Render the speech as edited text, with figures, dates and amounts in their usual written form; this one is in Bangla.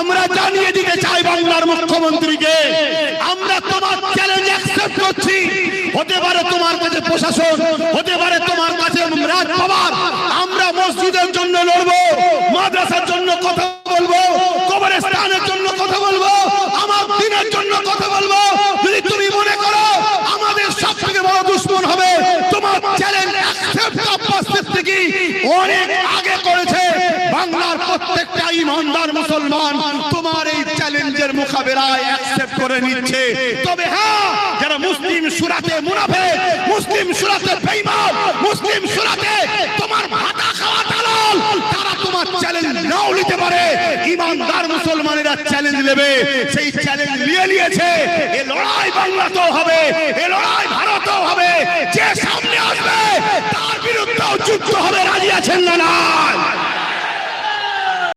আমরা জানিয়ে দিতে চাই বাংলার মুখ্যমন্ত্রীকে, আমরা তোমার চ্যালেঞ্জ অ্যাকসেপ্ট করছি। হতে পারে তোমার কাছে প্রশাসন, হতে পারে তোমার কাছে রাজপাবার, আমরা মসজিদের জন্য লড়বো, মাদ্রাসার জন্য কথা বলবো, কবরস্থানের জন্য কথা বলবো, আমার দিনের জন্য কথা বলবো। যদি তুমি মনে করো আমাদের সবথেকে বড় দুশমন হবে, তোমার চ্যালেঞ্জ অ্যাকসেপ্ট আব্বাস সিদ্দিকী অনেক আগে করেছে। বাংলার প্রত্যেকটা ইমানদার মুসলমান তোমার এই চ্যালেঞ্জের মোকাবেলায় অ্যাকসেপ্ট করে নিচ্ছে। তবে হ্যাঁ, যারা মুসলিম সুরাতে মুনাফিক, মুসলিম সুরাতে বেঈমান, মুসলিম সুরাতে তোমার ভাতা খাওয়া দালাল, তারা তোমার চ্যালেঞ্জ নাও নিতে পারে। ইমানদার মুসলমানেরা চ্যালেঞ্জ নেবে, সেই চ্যালেঞ্জ নিয়েছে। এই লড়াই বাংলাতেও হবে, এই লড়াই ভারতেও হবে। যে সামনে আসবে তার বিরুদ্ধেও যুদ্ধ হবে। রাজি আছেন না?